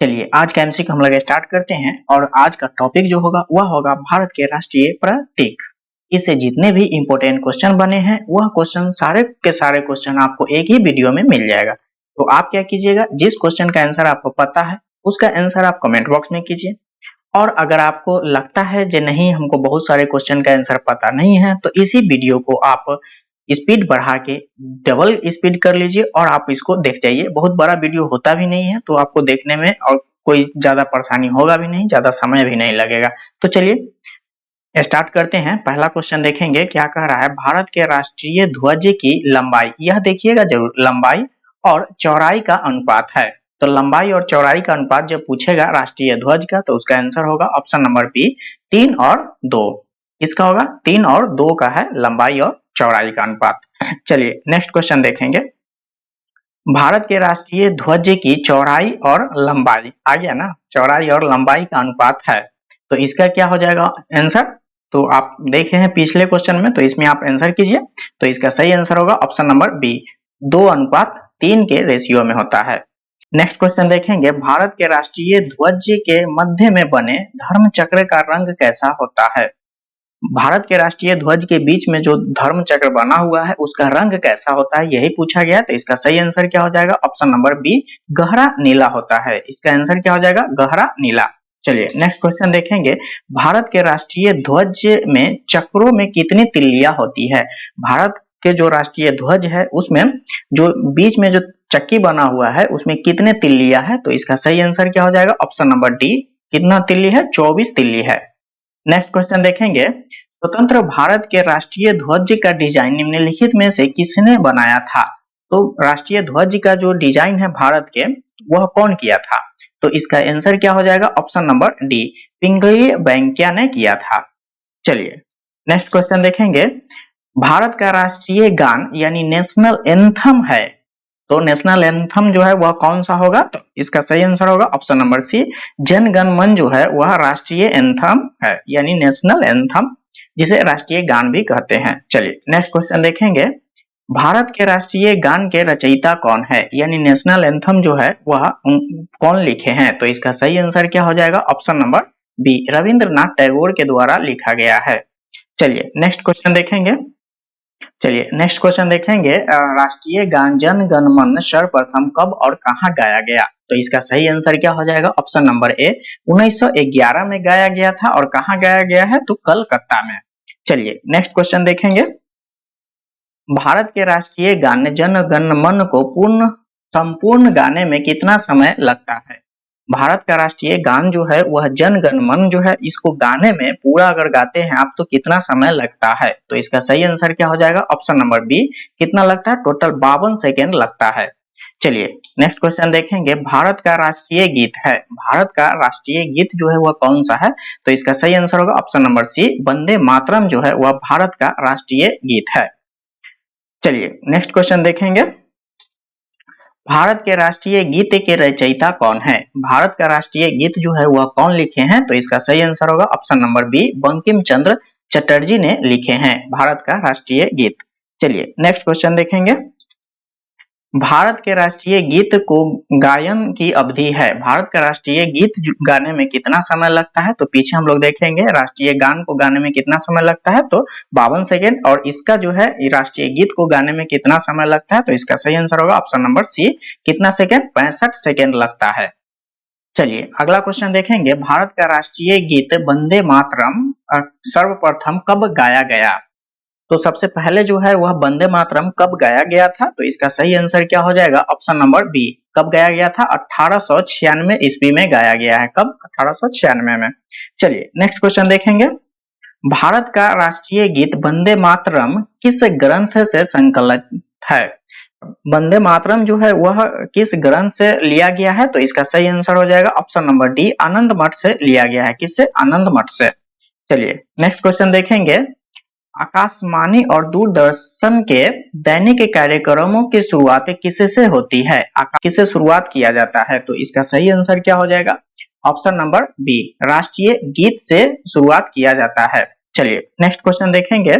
चलिए आज का एमसीक्यू हम लोग स्टार्ट करते हैं और आज का टॉपिक जो होगा वह होगा भारत के राष्ट्रीय प्रतीक। इससे जितने भी इंपॉर्टेंट क्वेश्चन बने हैं वह क्वेश्चन सारे के सारे क्वेश्चन आपको एक ही वीडियो में मिल जाएगा। तो आप क्या कीजिएगा, जिस क्वेश्चन का आंसर आपको पता है उसका आंसर आप कमेंट बॉक्स में कीजिए, और अगर आपको लगता है कि नहीं हमको बहुत सारे क्वेश्चन का आंसर पता नहीं है तो इसी वीडियो को आप स्पीड बढ़ा के डबल स्पीड कर लीजिए और आप इसको देख जाइए। बहुत बड़ा वीडियो होता भी नहीं है तो आपको देखने में और कोई ज्यादा परेशानी होगा भी नहीं, ज्यादा समय भी नहीं लगेगा। तो चलिए स्टार्ट करते हैं। पहला क्वेश्चन देखेंगे क्या कह रहा है, भारत के राष्ट्रीय ध्वज की लंबाई, यह देखिएगा जरूर, लंबाई और चौड़ाई का अनुपात है। तो लंबाई और चौड़ाई का अनुपात जब पूछेगा राष्ट्रीय ध्वज का तो उसका आंसर होगा ऑप्शन नंबर बी 3 और 2। इसका होगा 3 और 2 का है लंबाई और चौड़ाई का अनुपात। चलिए नेक्स्ट क्वेश्चन देखेंगे, भारत के राष्ट्रीय ध्वज की चौड़ाई और लंबाई, आ गया ना, चौड़ाई और लंबाई का अनुपात है तो इसका क्या हो जाएगा आंसर। तो आप देखे हैं पिछले क्वेश्चन में, तो इसमें आप आंसर कीजिए। तो इसका सही आंसर होगा ऑप्शन नंबर बी 2:3 के रेशियो में होता है। नेक्स्ट क्वेश्चन देखेंगे, भारत के राष्ट्रीय ध्वज के मध्य में बने धर्म चक्र का रंग कैसा होता है। भारत के राष्ट्रीय ध्वज के बीच में जो धर्म चक्र बना हुआ है उसका रंग कैसा होता है, यही पूछा गया। तो इसका सही आंसर क्या हो जाएगा ऑप्शन नंबर बी गहरा नीला होता है। इसका आंसर क्या हो जाएगा, गहरा नीला। चलिए नेक्स्ट क्वेश्चन देखेंगे, भारत के राष्ट्रीय ध्वज में चक्रों में कितनी तिल्लियां होती है। भारत के जो राष्ट्रीय ध्वज है उसमें जो बीच में जो चक्की बना हुआ है उसमें कितने तिल्लियां है। तो इसका सही आंसर क्या हो जाएगा ऑप्शन नंबर डी, कितना तिल्ली है, 24 तिल्ली है। नेक्स्ट क्वेश्चन देखेंगे, स्वतंत्र भारत के राष्ट्रीय ध्वज का डिजाइन निम्नलिखित में से किसने बनाया था। तो राष्ट्रीय ध्वज का जो डिजाइन है भारत के वह कौन किया था। तो इसका आंसर क्या हो जाएगा ऑप्शन नंबर डी, पिंगली वेंकैया ने किया था। चलिए नेक्स्ट क्वेश्चन देखेंगे, भारत का राष्ट्रीय गान यानी नेशनल एंथम है, तो नेशनल एंथम जो है वह कौन सा होगा। तो इसका सही आंसर होगा option number C, Jana Gana मन जो है वह राष्ट्रीय एंथम है, यानी नेशनल एंथम जिसे राष्ट्रीय गान भी कहते हैं। चलिए नेक्स्ट क्वेश्चन देखेंगे, भारत के राष्ट्रीय गान के रचयिता कौन है, यानी नेशनल एंथम जो है वह कौन लिखे हैं। तो इसका सही आंसर क्या हो जाएगा option number B, Rabindranath Tagore के द्वारा लिखा गया है। चलिए नेक्स्ट क्वेश्चन देखेंगे, राष्ट्रीय गान जन गण मन सर्वप्रथम कब और कहां गाया गया। तो इसका सही आंसर क्या हो जाएगा ऑप्शन नंबर ए, 1911 में गाया गया था। और कहां गाया गया है, तो कलकत्ता में। चलिए नेक्स्ट क्वेश्चन देखेंगे, भारत के राष्ट्रीय गान जन गण मन को संपूर्ण गाने में कितना समय लगता है। भारत का राष्ट्रीय गान जो है वह जन गण मन जो है, इसको गाने में पूरा अगर गाते हैं आप तो कितना समय लगता है। तो इसका सही आंसर क्या हो जाएगा ऑप्शन नंबर बी, कितना लगता है, टोटल 52 सेकेंड लगता है। चलिए नेक्स्ट क्वेश्चन देखेंगे, भारत का राष्ट्रीय गीत है, भारत का राष्ट्रीय गीत जो है वह कौन सा है। तो इसका सही आंसर होगा option number C, Vande Mataram जो है वह भारत का राष्ट्रीय गीत है। चलिए नेक्स्ट क्वेश्चन देखेंगे, भारत के राष्ट्रीय गीत के रचयिता कौन है। भारत का राष्ट्रीय गीत जो है वह कौन लिखे हैं। तो इसका सही आंसर होगा option number B, Bankim Chandra Chatterjee ने लिखे हैं भारत का राष्ट्रीय गीत। चलिए नेक्स्ट क्वेश्चन देखेंगे, भारत के राष्ट्रीय गीत को गायन की अवधि है, भारत का राष्ट्रीय गीत गाने में कितना समय लगता है। तो पीछे हम लोग देखेंगे राष्ट्रीय गान को गाने में कितना समय लगता है, तो 52 सेकेंड। और इसका जो है राष्ट्रीय गीत को गाने में कितना समय लगता है। तो इसका सही आंसर होगा ऑप्शन नंबर सी, कितना सेकेंड, 65 सेकेंड लगता है। चलिए अगला क्वेश्चन देखेंगे, भारत का राष्ट्रीय गीत वंदे मातरम सर्वप्रथम कब गाया गया। तो सबसे पहले जो है वह वंदे मातरम कब गाया गया था। तो इसका सही आंसर क्या हो जाएगा ऑप्शन नंबर बी, कब गाया गया था, 1896 ईस्वी में गाया गया है। कब, 1896 में। चलिए नेक्स्ट क्वेश्चन देखेंगे, भारत का राष्ट्रीय गीत वंदे मातरम किस ग्रंथ से संकलित है। वंदे मातरम जो है वह किस ग्रंथ से लिया गया है। तो इसका सही आंसर हो जाएगा ऑप्शन नंबर डी, आनंद मठ से लिया गया है। किससे, आनंद मठ से। चलिए नेक्स्ट क्वेश्चन देखेंगे, आकाशवाणी और दूरदर्शन के दैनिक कार्यक्रमों की शुरुआत किससे होती है, किससे शुरुआत किया जाता है। तो इसका सही आंसर क्या हो जाएगा ऑप्शन नंबर बी, राष्ट्रीय गीत से शुरुआत किया जाता है। चलिए नेक्स्ट क्वेश्चन देखेंगे,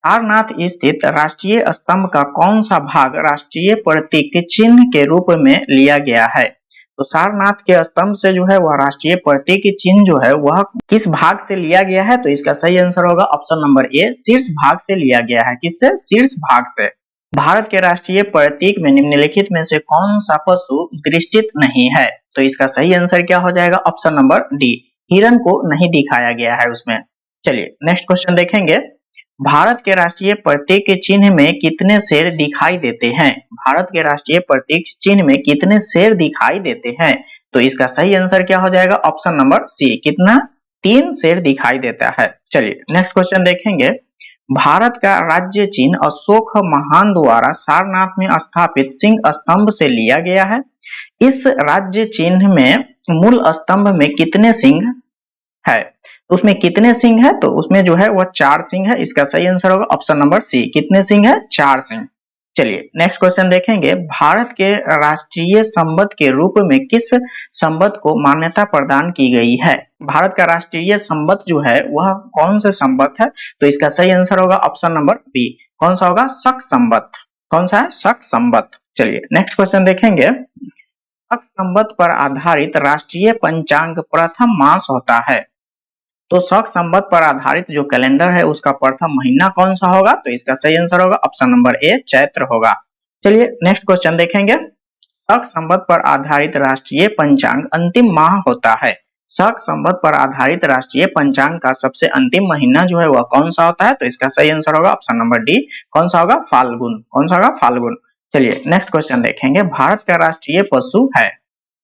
सारनाथ स्थित राष्ट्रीय स्तंभ का कौन सा भाग राष्ट्रीय प्रतीक चिन्ह के रूप में लिया गया है। तो सारनाथ के स्तंभ से जो है वह राष्ट्रीय प्रतीक चिन्ह जो है वह किस भाग से लिया गया है? तो इसका सही आंसर होगा ऑप्शन नंबर ए, शीर्ष भाग से लिया गया है। किससे? शीर्ष भाग से। भारत के राष्ट्रीय प्रतीक में निम्नलिखित में से कौन सा पशु दृष्टित नहीं है? तो इसका सही आंसर क्या हो जाएगा? ऑप्शन नंबर डी, हिरण को नहीं दिखाया गया है उसमें। चलिए नेक्स्ट क्वेश्चन देखेंगे। भारत के राष्ट्रीय प्रतीक के चिन्ह में कितने शेर दिखाई देते हैं? भारत के राष्ट्रीय प्रतीक चिन्ह में कितने शेर दिखाई देते हैं? तो इसका सही आंसर क्या हो जाएगा? ऑप्शन नंबर सी, कितना? 3 शेर दिखाई देता है। चलिए नेक्स्ट क्वेश्चन देखेंगे। भारत का राज्य चिन्ह अशोक महान द्वारा सारनाथ में स्थापित सिंह स्तंभ से लिया गया है। इस राज्य चिन्ह में मूल स्तंभ में कितने सिंह है? तो उसमें कितने सिंह है? तो उसमें जो है वह 4 सिंह है। इसका सही आंसर होगा ऑप्शन नंबर सी, कितने सिंह है? 4 सिंह। चलिए नेक्स्ट क्वेश्चन देखेंगे। भारत के राष्ट्रीय संपद के रूप में किस संपद को मान्यता प्रदान की गई है? भारत का राष्ट्रीय संपद जो है वह कौन से संपद है? तो इसका सही आंसर होगा ऑप्शन नंबर बी, कौन सा होगा? शक संपद। कौन सा है? शक संपद। चलिए नेक्स्ट क्वेश्चन देखेंगे। शक संपद पर आधारित राष्ट्रीय पंचांग प्रथम मास होता है। तो शक संपद पर आधारित जो कैलेंडर है उसका प्रथम महीना कौन सा होगा? तो इसका सही आंसर होगा ऑप्शन नंबर ए, चैत्र होगा। चलिए नेक्स्ट क्वेश्चन देखेंगे। शक संपद पर आधारित राष्ट्रीय पंचांग अंतिम माह होता है। शक संपद पर आधारित राष्ट्रीय पंचांग का सबसे अंतिम महीना जो है वह कौन सा होता है? तो इसका सही आंसर होगा ऑप्शन नंबर डी, कौन सा होगा? फाल्गुन। कौन सा होगा? फाल्गुन। चलिए नेक्स्ट क्वेश्चन देखेंगे। भारत का राष्ट्रीय पशु है।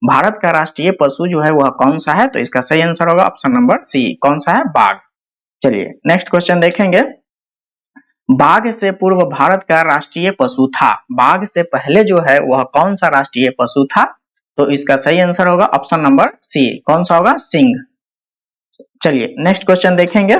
भारत का राष्ट्रीय पशु जो है वह कौन सा है? तो इसका सही आंसर होगा ऑप्शन नंबर सी, कौन सा है? बाघ। चलिए नेक्स्ट क्वेश्चन देखेंगे। बाघ से पूर्व भारत का राष्ट्रीय पशु था। बाघ से पहले जो है वह कौन सा राष्ट्रीय पशु था? तो इसका सही आंसर होगा ऑप्शन नंबर सी, कौन सा होगा? सिंह। चलिए नेक्स्ट क्वेश्चन देखेंगे।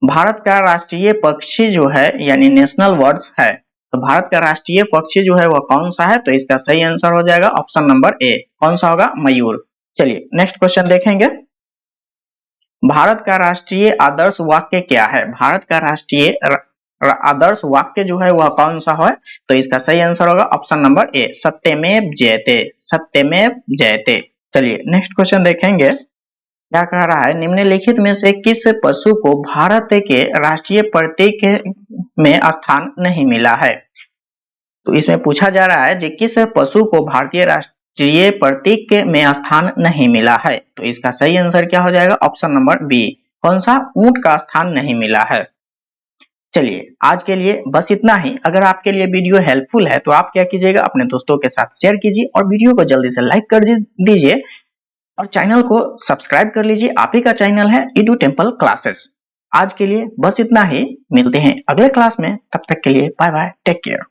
भारत का राष्ट्रीय पक्षी जो है यानी नेशनल बर्ड्स है, तो भारत का राष्ट्रीय पक्षी जो है वह कौन सा है? तो इसका सही आंसर हो जाएगा ऑप्शन नंबर ए, कौन सा होगा? मयूर। चलिए नेक्स्ट क्वेश्चन देखेंगे। भारत का राष्ट्रीय आदर्श वाक्य क्या है? भारत का राष्ट्रीय आदर्श वाक्य जो है वह कौन सा है? तो इसका सही आंसर होगा ऑप्शन नंबर ए, सत्यमेव जयते। सत्यमेव जयते। चलिए नेक्स्ट क्वेश्चन देखेंगे। क्या कह रहा है? निम्नलिखित में से किस पशु को भारत के राष्ट्रीय प्रतीक में स्थान नहीं मिला है? तो इसमें पूछा जा रहा है कि किस पशु को भारतीय राष्ट्रीय प्रतीक में स्थान नहीं मिला है? तो इसका सही आंसर क्या हो जाएगा? ऑप्शन नंबर बी, कौन सा? ऊंट का स्थान नहीं मिला है। चलिए आज के लिए बस इतना ही। अगर आपके लिए वीडियो हेल्पफुल है तो आप क्या कीजिएगा? अपने दोस्तों के साथ शेयर कीजिए और वीडियो को जल्दी से लाइक कर दीजिए और चैनल को सब्सक्राइब कर लीजिए। आप ही का चैनल है ईडू टेम्पल क्लासेस। आज के लिए बस इतना ही। मिलते हैं अगले क्लास में। तब तक के लिए बाय बाय, टेक केयर।